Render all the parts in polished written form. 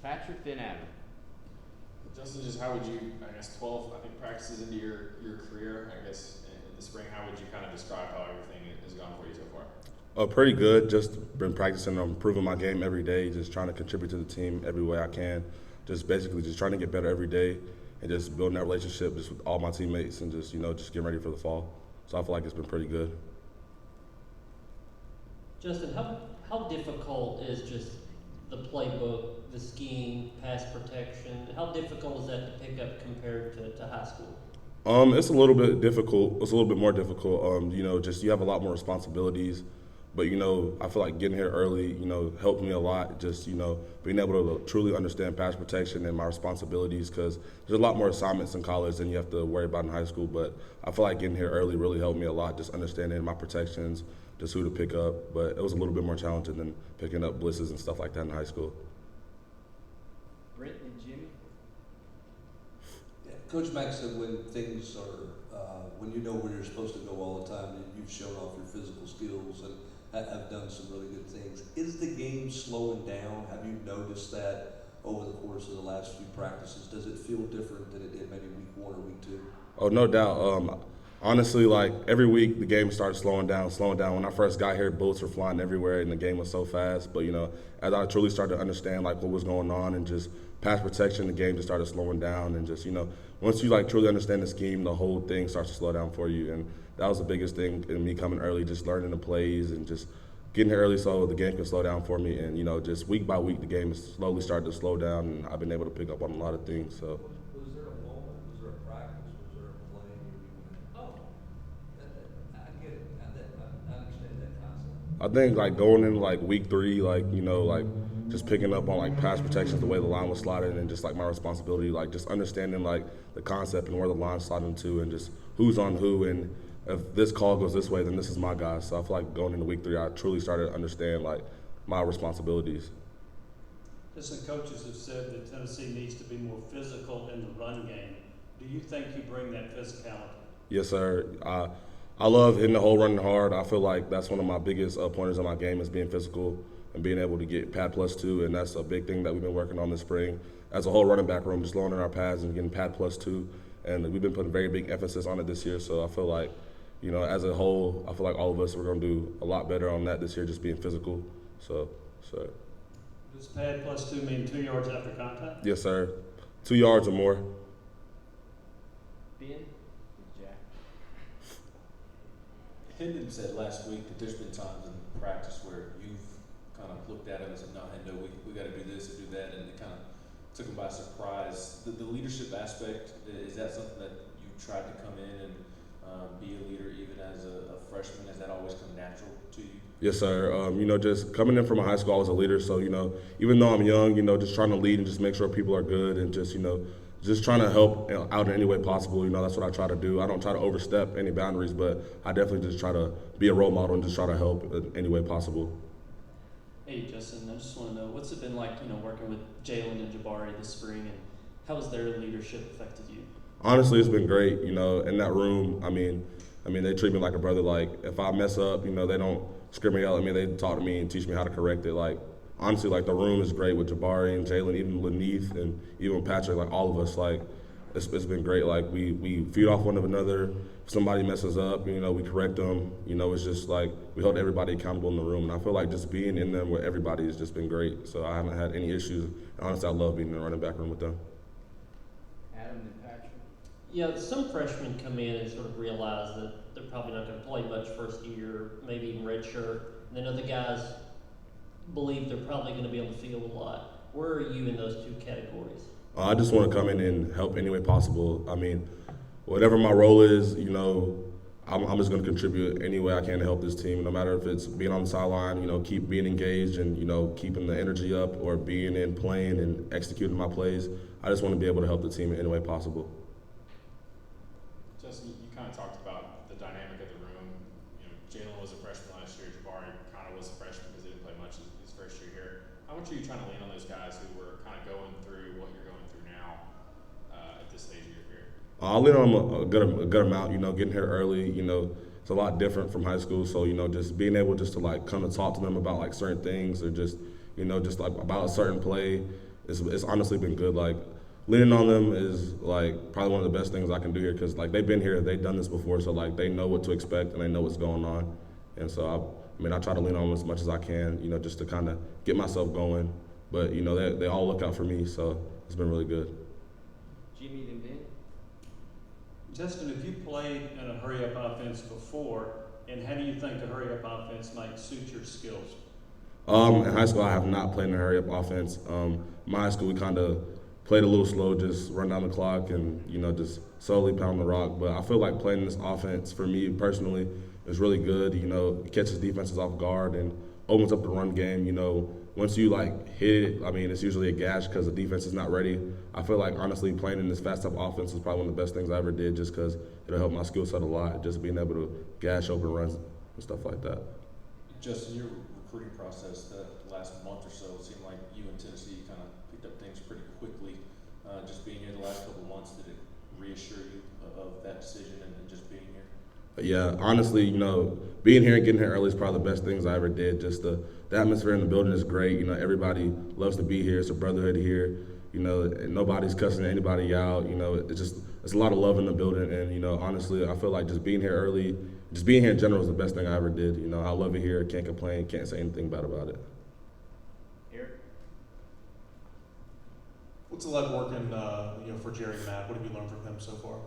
Patrick, then Adam. Justin, just how would you, I guess 12, I think, practices into your career, I guess, in the spring, how would you kind of describe how everything has gone for you so far? Pretty good. Just been practicing on improving my game every day, just trying to contribute to the team every way I can. Just basically just trying to get better every day and just building that relationship just with all my teammates and just, just getting ready for the fall. So I feel like it's been pretty good. Justin, how difficult is just the playbook, the scheme, pass protection? How difficult is that to pick up compared to high school? It's a little bit difficult. It's a little bit more difficult. Just you have a lot more responsibilities. But, I feel like getting here early, helped me a lot. Just, being able to truly understand pass protection and my responsibilities because there's a lot more assignments in college than you have to worry about in high school. But I feel like getting here early really helped me a lot, just understanding my protections, just who to pick up. But it was a little bit more challenging than picking up blitzes and stuff like that in high school. Brent and Jimmy. Yeah, Coach Mack said when things are, when you know where you're supposed to go all the time, you've shown off your physical skills and have done some really good things. Is the game slowing down? Have you noticed that over the course of the last few practices? Does it feel different than it did maybe week 1 or week 2? Oh, no doubt. Honestly, like every week the game started slowing down. When I first got here, bullets were flying everywhere and the game was so fast. But, as I truly started to understand like what was going on and just pass protection, the game just started slowing down. And just, once you like truly understand the scheme, the whole thing starts to slow down for you. And that was the biggest thing in me coming early, just learning the plays and just getting here early so the game can slow down for me. And, just week by week, the game has slowly started to slow down and I've been able to pick up on a lot of things. So. Was there a moment, was there a practice, was there a play where you went, oh, I get it, I understand that concept? I think like going in like week 3, like, just picking up on like pass protections, the way the line was slotted and just like my responsibility, like just understanding like the concept and where the line's slotted to and just who's on who and if this call goes this way, then this is my guy. So I feel like going into week 3, I truly started to understand like my responsibilities. Listen, coaches have said that Tennessee needs to be more physical in the run game. Do you think you bring that physicality? Yes, sir. I love hitting the hole running hard. I feel like that's one of my biggest pointers in my game is being physical and being able to get pad +2, and that's a big thing that we've been working on this spring. As a whole running back room, just lowering our pads and getting pad +2, and we've been putting very big emphasis on it this year. So I feel like, as a whole, I feel like all of us are going to do a lot better on that this year, just being physical. So. Does pad +2 mean 2 yards after contact? Yes, sir. 2 yards or more. Ben and Jack. Hendon said last week that there's been times in practice where you've kind of looked at him and said, no, Hendo, we got to do this or do that, and it kind of took him by surprise. The leadership aspect, is that something that you tried to come in and be a leader even as a freshman? Has that always come natural to you? Yes, sir. Just coming in from a high school, I was a leader. So, even though I'm young, just trying to lead and just make sure people are good and just trying to help out in any way possible. That's what I try to do. I don't try to overstep any boundaries, but I definitely just try to be a role model and just try to help in any way possible. Hey, Justin, I just want to know, what's it been like, working with Jalen and Jabari this spring, and how has their leadership affected you? Honestly, it's been great. In that room, I mean, they treat me like a brother. Like, if I mess up, they don't scream and yell at me. They talk to me and teach me how to correct it. Like, honestly, like, the room is great with Jabari and Jalen, even Laneith and even with Patrick, like, all of us. Like, it's been great. Like, we feed off one another. If somebody messes up, we correct them. It's just like we hold everybody accountable in the room. And I feel like just being in them with everybody has just been great. So I haven't had any issues. Honestly, I love being in the running back room with them. Adam and Patrick. Yeah, some freshmen come in and sort of realize that they're probably not going to play much first year, maybe even redshirt. And then other guys believe they're probably going to be able to field a lot. Where are you in those two categories? I just want to come in and help any way possible. I mean, whatever my role is, I'm just going to contribute any way I can to help this team. No matter if it's being on the sideline, keep being engaged and, keeping the energy up, or being in playing and executing my plays. I just want to be able to help the team in any way possible. Justin, you kind of talked about the dynamic of the room. Jalen was a freshman last year. Jabari kind of was a freshman because he didn't play much his first year here. How much are you trying to lean on those guys who were kind of going through what you're going through now at this stage of your career? I lean on them a good amount. Getting here early, it's a lot different from high school. So, just being able just to like come and talk to them about like certain things or just, just like about a certain play it's honestly been good. Like leaning on them is like probably one of the best things I can do here because like they've been here, they've done this before, so like they know what to expect and they know what's going on. And so I mean I try to lean on them as much as I can, you know, just to kind of get myself going. But you know they all look out for me, so it's been really good. Jimmy and Ben. Justin, have you played in a hurry-up offense before, and how do you think a hurry-up offense might suit your skills? In high school, I have not played in a hurry-up offense. My high school, we kind of played a little slow, just run down the clock and, you know, just slowly pound the rock. But I feel like playing in this offense, for me personally, is really good. You know, it catches defenses off guard and opens up the run game. You know, once you, like, hit it, I mean, it's usually a gash because the defense is not ready. I feel like, honestly, playing in this fast-up offense is probably one of the best things I ever did just because it'll help my skill set a lot, just being able to gash open runs and stuff like that. Justin, your recruiting process the last month or so, it seemed like you and Tennessee kind of picked up things pretty quickly. Just being here the last couple of months, did it reassure you of that decision and just being here? Yeah, honestly, you know, being here and getting here early is probably the best things I ever did. Just the atmosphere in the building is great. You know, everybody loves to be here. It's a brotherhood here. You know, and nobody's cussing anybody out. You know, it's a lot of love in the building. And, you know, honestly, I feel like just being here early, just being here in general is the best thing I ever did. You know, I love it here. Can't complain. Can't say anything bad about it. Eric. What's it like working, you know, for Jerry Matt? What have you learned from him so far?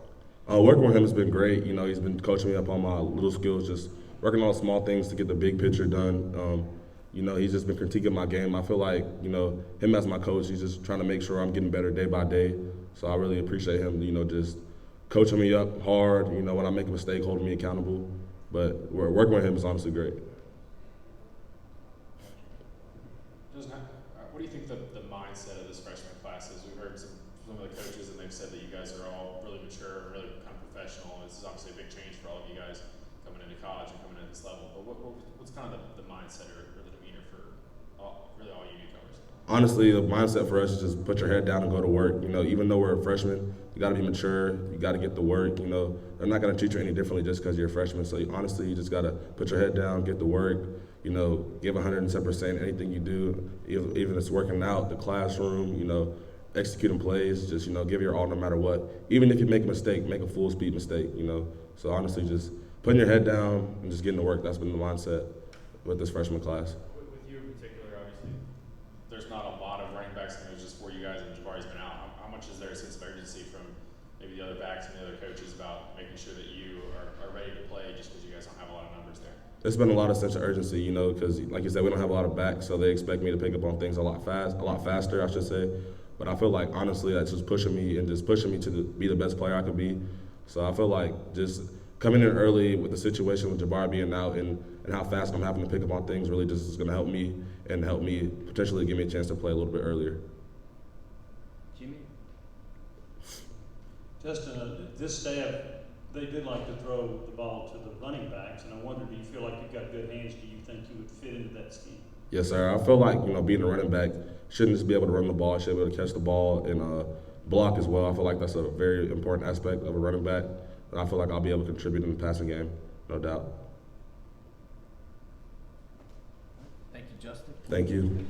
Working with him has been great. You know, he's been coaching me up on my little skills, just working on small things to get the big picture done. You know, he's just been critiquing my game. I feel like, you know, him as my coach, he's just trying to make sure I'm getting better day by day. So I really appreciate him, you know, just coaching me up hard, you know, when I make a mistake, holding me accountable. But working with him is honestly great. What do you think the mindset of this freshman class is? We've heard some of the coaches, and they've said that you guys are all really mature and really kind of professional. This is obviously a big change for all of you guys coming into college and coming into this level. But what's kind of the mindset or the demeanor for all you newcomers? Honestly, the mindset for us is just put your head down and go to work. You know, even though we're a freshman, you got to be mature. You got to get to work. You know, they're not going to treat you any differently just because you're a freshman. So honestly, you just got to put your head down, get to work. You know, give 110% anything you do, even if it's working out, the classroom. You know, executing plays. Just, you know, give your all no matter what. Even if you make a mistake, make a full speed mistake. You know, so honestly, just putting your head down and just getting to work. That's been the mindset with this freshman class. With you in particular, obviously, there's not a lot of running backs, and there's just 4 you guys, and Jabari's been out. How much is there a sense of urgency from maybe the other backs and the other coaches about making sure that you are ready to play just because you guys don't have a lot of numbers there? There's been a lot of sense of urgency, you know, because like you said, we don't have a lot of backs, so they expect me to pick up on things a lot faster, I should say. But I feel like honestly, that's just pushing me to be the best player I could be. So I feel like just coming in early with the situation with Jabari being out and how fast I'm having to pick up on things really just is going to help me and help me potentially give me a chance to play a little bit earlier. Jimmy. Justin, this staff, they did like to throw the ball to the running backs, and I wonder, do you feel like you've got good hands? Do you think you would fit into that scheme? Yes, sir. I feel like, you know, being a running back, shouldn't just be able to run the ball, should be able to catch the ball and block as well. I feel like that's a very important aspect of a running back. And I feel like I'll be able to contribute in the passing game, no doubt. Thank you, Justin. Thank you.